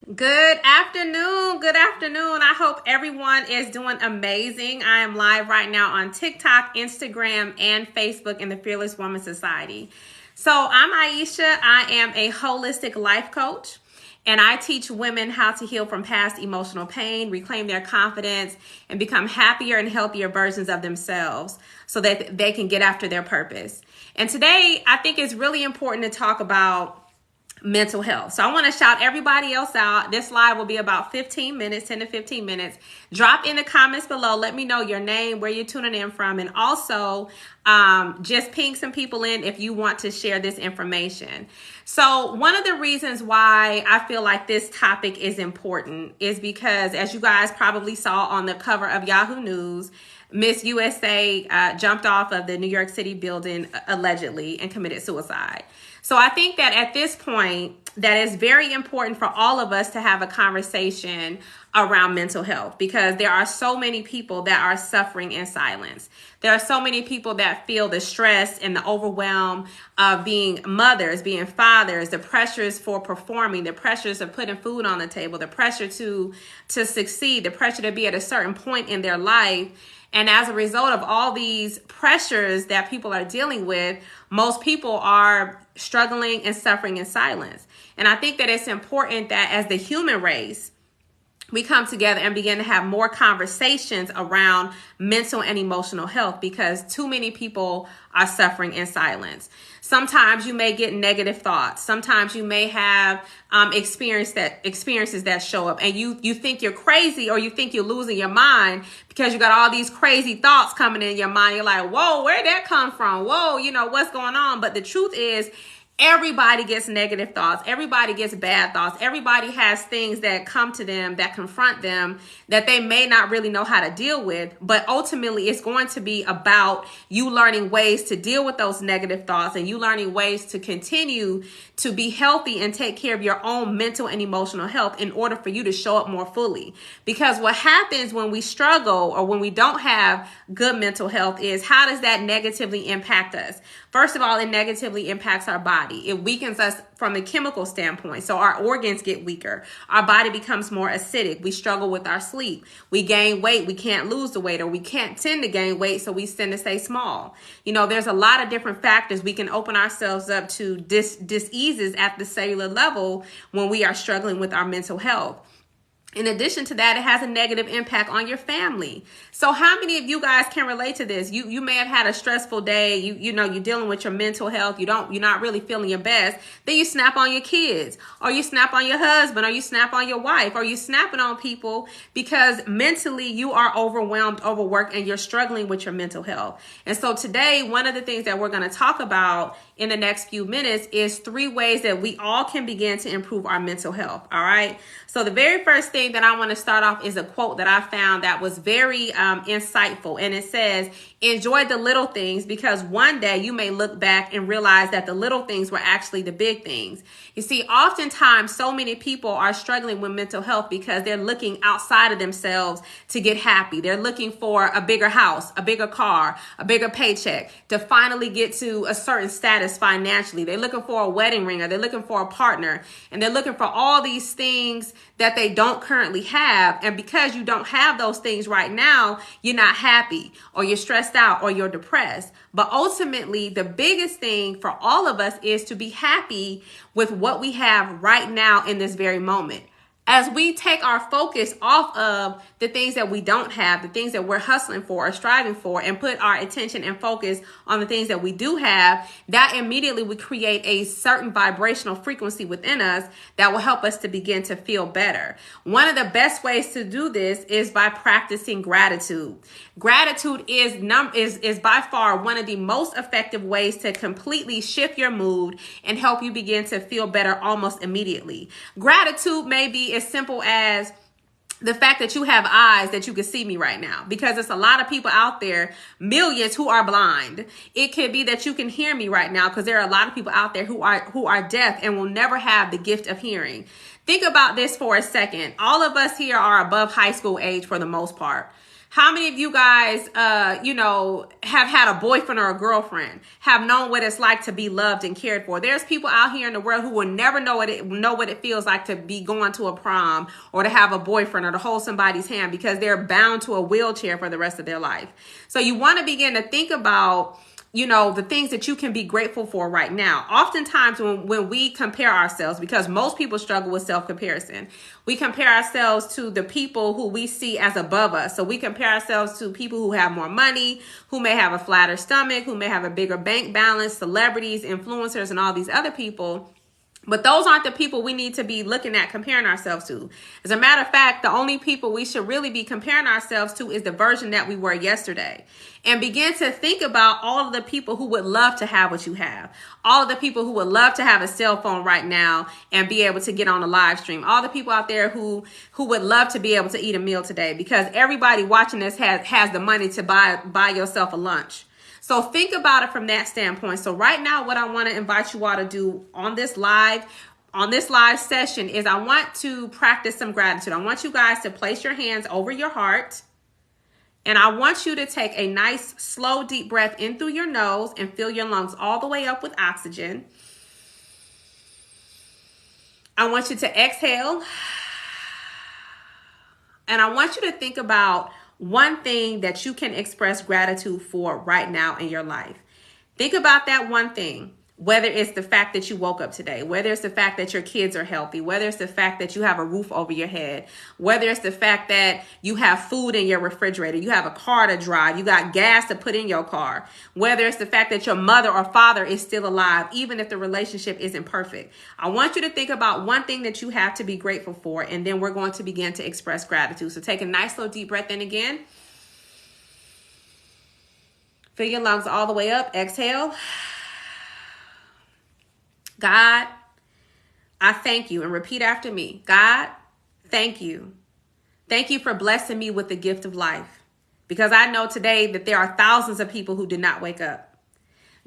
Good afternoon. Good afternoon. I hope everyone is doing amazing. I am live right now on TikTok, Instagram, and Facebook in the Fearless Woman Society. So I'm Aisha. I am a holistic life coach, and I teach women how to heal from past emotional pain, reclaim their confidence, and become happier and healthier versions of themselves so that they can get after their purpose. And today, I think it's really important to talk about mental health. So I want to shout everybody else out. This live will be about 15 minutes, 10 to 15 minutes. Drop in the comments below. Let me know your name, where you're tuning in from, and also just ping some people in if you want to share this information. So one of the reasons why I feel like this topic is important is because, as you guys probably saw on the cover of Yahoo News, Miss USA jumped off of the New York City building allegedly and committed suicide. So I think that at this point, that is very important for all of us to have a conversation around mental health, because there are so many people that are suffering in silence. There are so many people that feel the stress and the overwhelm of being mothers, being fathers, the pressures for performing, the pressures of putting food on the table, the pressure to succeed, the pressure to be at a certain point in their life. And as a result of all these pressures that people are dealing with, most people are struggling and suffering in silence. And I think that it's important that as the human race, we come together and begin to have more conversations around mental and emotional health, because too many people are suffering in silence. Sometimes you may get negative thoughts. Sometimes you may have experiences that show up, and you think you're crazy, or you think you're losing your mind because you got all these crazy thoughts coming in your mind. You're like, whoa, where'd that come from? Whoa, what's going on? But the truth is, everybody gets negative thoughts. Everybody gets bad thoughts. Everybody has things that come to them, that confront them, that they may not really know how to deal with. But ultimately, it's going to be about you learning ways to deal with those negative thoughts, and you learning ways to continue to be healthy and take care of your own mental and emotional health in order for you to show up more fully. Because what happens when we struggle or when we don't have good mental health is, how does that negatively impact us? First of all, it negatively impacts our body. It weakens us from a chemical standpoint. So our organs get weaker. Our body becomes more acidic. We struggle with our sleep. We gain weight. We can't lose the weight, or we can't tend to gain weight, so we tend to stay small. There's a lot of different factors. We can open ourselves up to diseases at the cellular level when we are struggling with our mental health. In addition to that, it has a negative impact on your family. So how many of you guys can relate to this? You may have had a stressful day. You're dealing with your mental health. You're not really feeling your best. Then you snap on your kids, or you snap on your husband, or you snap on your wife, or you snapping on people because mentally you are overwhelmed, overworked, and you're struggling with your mental health. And so today, one of the things that we're going to talk about in the next few minutes is 3 ways that we all can begin to improve our mental health. All right. So the very first thing that I want to start off is a quote that I found that was very insightful. And it says, enjoy the little things, because one day you may look back and realize that the little things were actually the big things. You see, oftentimes so many people are struggling with mental health because they're looking outside of themselves to get happy. They're looking for a bigger house, a bigger car, a bigger paycheck, to finally get to a certain status financially. They're looking for a wedding ring, or they're looking for a partner, and they're looking for all these things that they don't currently have. And because you don't have those things right now, you're not happy, or you're stressed out, or you're depressed. But ultimately, the biggest thing for all of us is to be happy with what we have right now in this very moment. As we take our focus off of the things that we don't have, the things that we're hustling for or striving for, and put our attention and focus on the things that we do have, that immediately would create a certain vibrational frequency within us that will help us to begin to feel better. One of the best ways to do this is by practicing gratitude. Gratitude is by far one of the most effective ways to completely shift your mood and help you begin to feel better almost immediately. Gratitude may be as simple as the fact that you have eyes that you can see me right now, because there's a lot of people out there, millions, who are blind. It could be that you can hear me right now, because there are a lot of people out there who are deaf and will never have the gift of hearing. Think about this for a second. All of us here are above high school age for the most part. How many of you guys, have had a boyfriend or a girlfriend, have known what it's like to be loved and cared for? There's people out here in the world who will never know what it feels like to be going to a prom or to have a boyfriend or to hold somebody's hand because they're bound to a wheelchair for the rest of their life. So you want to begin to think about the things that you can be grateful for right now. Oftentimes when we compare ourselves, because most people struggle with self-comparison, we compare ourselves to the people who we see as above us. So we compare ourselves to people who have more money, who may have a flatter stomach, who may have a bigger bank balance, celebrities, influencers, and all these other people. But those aren't the people we need to be looking at comparing ourselves to. As a matter of fact, the only people we should really be comparing ourselves to is the version that we were yesterday. And begin to think about all of the people who would love to have what you have. All of the people who would love to have a cell phone right now and be able to get on a live stream. All the people out there who would love to be able to eat a meal today, because everybody watching this has the money to buy yourself a lunch. So think about it from that standpoint. So right now, what I want to invite you all to do on this live session is I want to practice some gratitude. I want you guys to place your hands over your heart. And I want you to take a nice, slow, deep breath in through your nose and fill your lungs all the way up with oxygen. I want you to exhale. And I want you to think about one thing that you can express gratitude for right now in your life. Think about that one thing, whether it's the fact that you woke up today, whether it's the fact that your kids are healthy, whether it's the fact that you have a roof over your head, whether it's the fact that you have food in your refrigerator, you have a car to drive, you got gas to put in your car, whether it's the fact that your mother or father is still alive, even if the relationship isn't perfect. I want you to think about one thing that you have to be grateful for, and then we're going to begin to express gratitude. So take a nice, slow, deep breath in again. Fill your lungs all the way up. Exhale. God, I thank you. And repeat after me. God, thank you. Thank you for blessing me with the gift of life. Because I know today that there are thousands of people who did not wake up.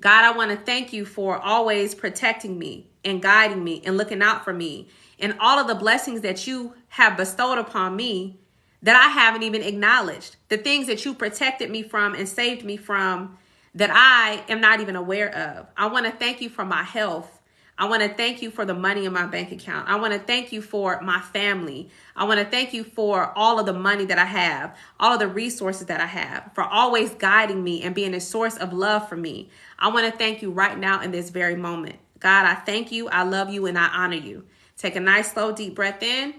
God, I want to thank you for always protecting me and guiding me and looking out for me and all of the blessings that you have bestowed upon me that I haven't even acknowledged. The things that you protected me from and saved me from that I am not even aware of. I want to thank you for my health. I want to thank you for the money in my bank account. I want to thank you for my family. I want to thank you for all of the money that I have, all of the resources that I have, for always guiding me and being a source of love for me. I want to thank you right now in this very moment. God, I thank you, I love you, and I honor you. Take a nice, slow, deep breath in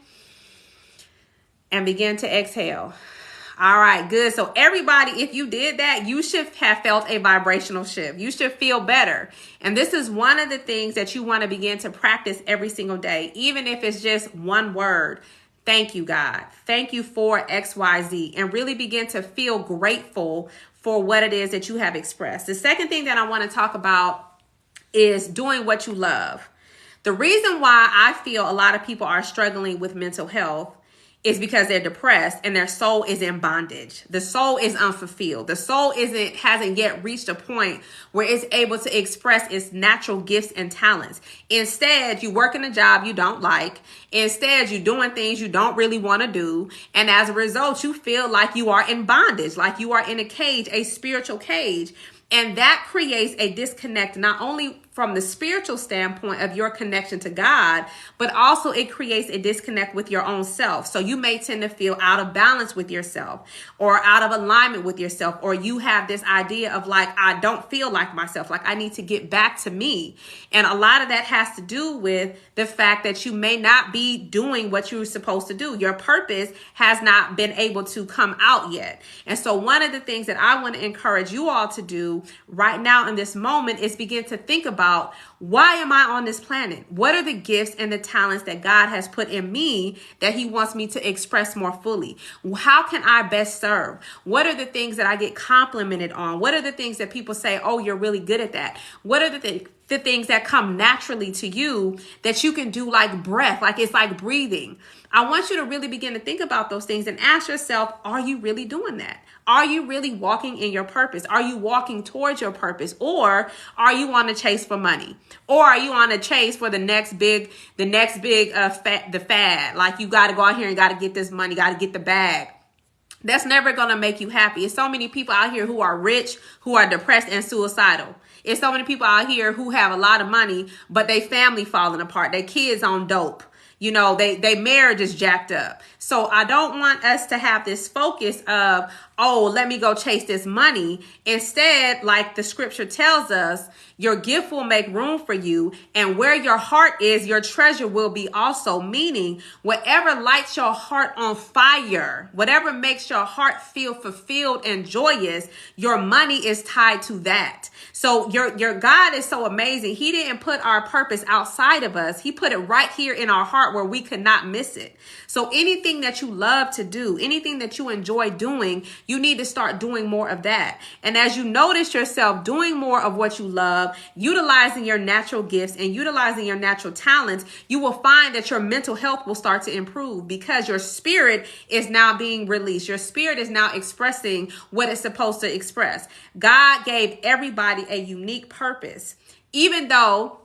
and begin to exhale. All right, good. So everybody, if you did that, you should have felt a vibrational shift. You should feel better. And this is one of the things that you want to begin to practice every single day, even if it's just one word. Thank you, God. Thank you for XYZ, and really begin to feel grateful for what it is that you have expressed. The second thing that I want to talk about is doing what you love. The reason why I feel a lot of people are struggling with mental health is because they're depressed and their soul is in bondage. The soul is unfulfilled. The soul hasn't yet reached a point where it's able to express its natural gifts and talents. Instead, you work in a job you don't like. Instead, you're doing things you don't really want to do. And as a result, you feel like you are in bondage, like you are in a cage, a spiritual cage. And that creates a disconnect, not only from the spiritual standpoint of your connection to God, but also it creates a disconnect with your own self. So you may tend to feel out of balance with yourself or out of alignment with yourself, or you have this idea of like, I don't feel like myself, like I need to get back to me. And a lot of that has to do with the fact that you may not be doing what you're supposed to do. Your purpose has not been able to come out yet. And so one of the things that I want to encourage you all to do right now in this moment is begin to think about, why am I on this planet? What are the gifts and the talents that God has put in me that he wants me to express more fully? How can I best serve? What are the things that I get complimented on? What are the things that people say, oh, you're really good at that? What are the things that come naturally to you that you can do like breath, like it's like breathing? I want you to really begin to think about those things and ask yourself, are you really doing that? Are you really walking in your purpose? Are you walking towards your purpose? Or are you on a chase for money? Or are you on a chase for the next big fad? Like you got to go out here and got to get this money, got to get the bag. That's never going to make you happy. It's so many people out here who are rich, who are depressed and suicidal. It's so many people out here who have a lot of money, but they family falling apart. Their kids on dope. You know, they marriage is jacked up. So I don't want us to have this focus of, oh, let me go chase this money. Instead, like the scripture tells us, your gift will make room for you. And where your heart is, your treasure will be also. Meaning, whatever lights your heart on fire, whatever makes your heart feel fulfilled and joyous, your money is tied to that. So your God is so amazing. He didn't put our purpose outside of us. He put it right here in our heart where we could not miss it. So anything that you love to do, anything that you enjoy doing, you need to start doing more of that. And as you notice yourself doing more of what you love, utilizing your natural gifts and utilizing your natural talents, you will find that your mental health will start to improve because your spirit is now being released. Your spirit is now expressing what it's supposed to express. God gave everybody a unique purpose, even though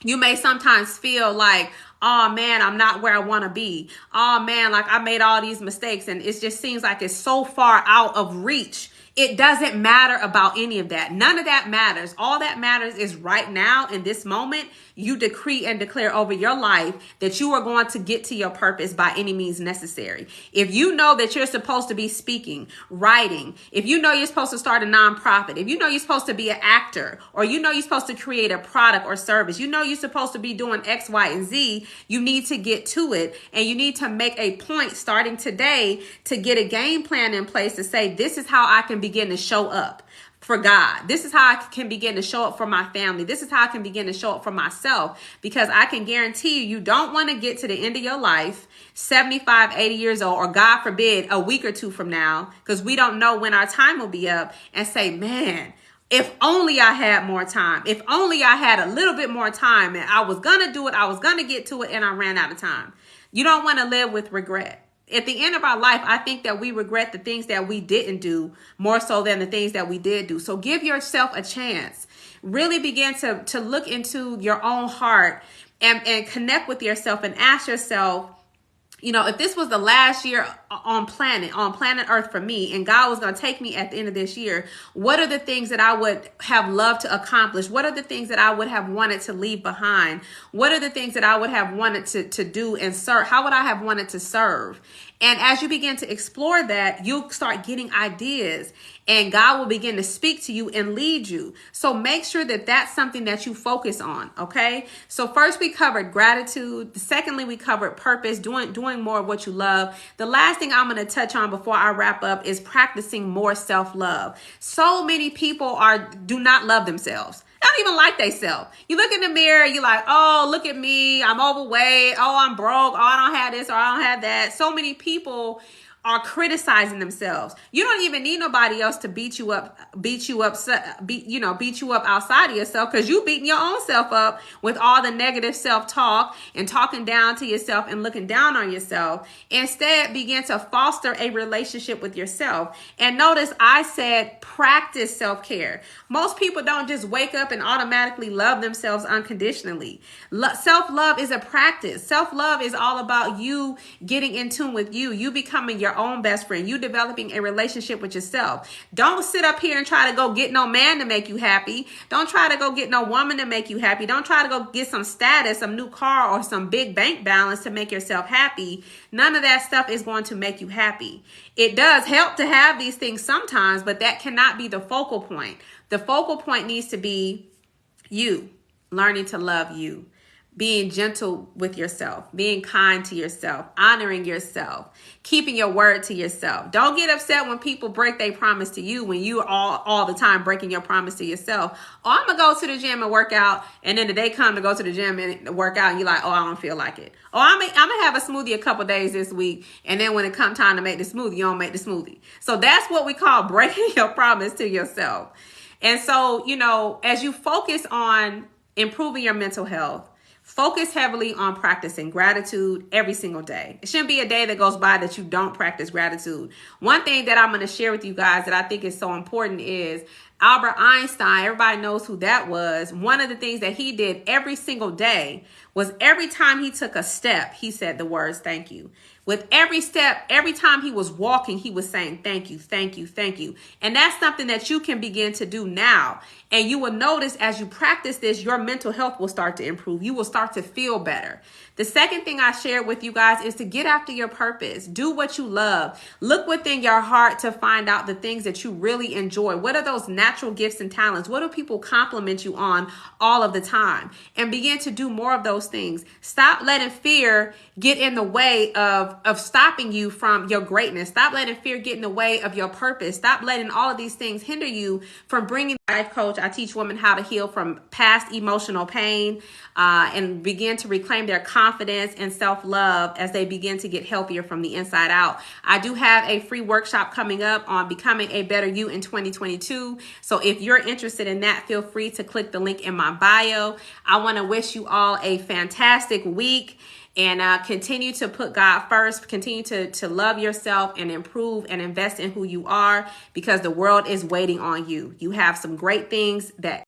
you may sometimes feel like, oh man, I'm not where I want to be. Oh man, like I made all these mistakes and it just seems like it's so far out of reach. It doesn't matter about any of that. None of that matters. All that matters is right now in this moment, you decree and declare over your life that you are going to get to your purpose by any means necessary. If you know that you're supposed to be speaking, writing, if you know you're supposed to start a nonprofit, if you know you're supposed to be an actor, or you know you're supposed to create a product or service, you know you're supposed to be doing X, Y, and Z, you need to get to it. And you need to make a point starting today to get a game plan in place to say, this is how I can begin to show up for God. This is how I can begin to show up for my family. This is how I can begin to show up for myself, because I can guarantee you don't want to get to the end of your life, 75, 80 years old, or God forbid, a week or two from now, because we don't know when our time will be up, and say, man, if only I had more time. If only I had a little bit more time and I was going to do it. I was going to get to it and I ran out of time. You don't want to live with regret. At the end of our life, I think that we regret the things that we didn't do more so than the things that we did do. So give yourself a chance. Really begin to look into your own heart and connect with yourself and ask yourself, you know, if this was the last year on planet Earth for me, and God was going to take me at the end of this year, what are the things that I would have loved to accomplish? What are the things that I would have wanted to leave behind? What are the things that I would have wanted to do and serve? How would I have wanted to serve? And as you begin to explore that, you'll start getting ideas, and God will begin to speak to you and lead you. So make sure that that's something that you focus on. Okay. So first we covered gratitude. Secondly, we covered purpose, doing more of what you love. The last thing I'm going to touch on before I wrap up is practicing more self-love. So many people do not love themselves. I don't even like themselves. You look in the mirror, you're like, oh, look at me. I'm overweight. Oh, I'm broke. Oh, I don't have this or I don't have that. So many people are criticizing themselves. You don't even need nobody else to beat you up outside of yourself, because you beating your own self up with all the negative self-talk and talking down to yourself and looking down on yourself. Instead, begin to foster a relationship with yourself. And notice I said practice self-care. Most people don't just wake up and automatically love themselves unconditionally. Self-love is a practice. Self-love is all about you getting in tune with you becoming your own best friend, you developing a relationship with yourself. Don't sit up here and try to go get no man to make you happy. Don't try to go get no woman to make you happy. Don't try to go get some status, some new car, or some big bank balance to make yourself happy. None of that stuff is going to make you happy. It does help to have these things sometimes, but that cannot be the focal point. The focal point needs to be you learning to love you, being gentle with yourself, being kind to yourself, honoring yourself, keeping your word to yourself. Don't get upset when people break their promise to you, when you are all the time breaking your promise to yourself. Oh, I'm going to go to the gym and work out. And then the day come to go to the gym and work out, and you're like, oh, I don't feel like it. Oh, I'm going to have a smoothie a couple days this week. And then when it comes time to make the smoothie, you don't make the smoothie. So that's what we call breaking your promise to yourself. And so, you know, as you focus on improving your mental health, focus heavily on practicing gratitude every single day. It shouldn't be a day that goes by that you don't practice gratitude. One thing that I'm going to share with you guys that I think is so important is Albert Einstein, everybody knows who that was. One of the things that he did every single day was every time he took a step, he said the words, thank you. With every step, every time he was walking, he was saying, thank you, thank you, thank you. And that's something that you can begin to do now. And you will notice as you practice this, your mental health will start to improve. You will start to feel better. The second thing I shared with you guys is to get after your purpose. Do what you love. Look within your heart to find out the things that you really enjoy. What are those natural gifts and talents? What do people compliment you on all of the time? And begin to do more of those things. Stop letting fear get in the way of stopping you from your greatness. Stop letting fear get in the way of your purpose. Stop letting all of these things hinder you from bringing life coach. I teach women how to heal from past emotional pain and begin to reclaim their confidence and self-love as they begin to get healthier from the inside out. I do have a free workshop coming up on becoming a better you in 2022. So if you're interested in that, feel free to click the link in my bio. I want to wish you all a fantastic week. And continue to put God first. Continue to love yourself and improve and invest in who you are, because the world is waiting on you. You have some great things that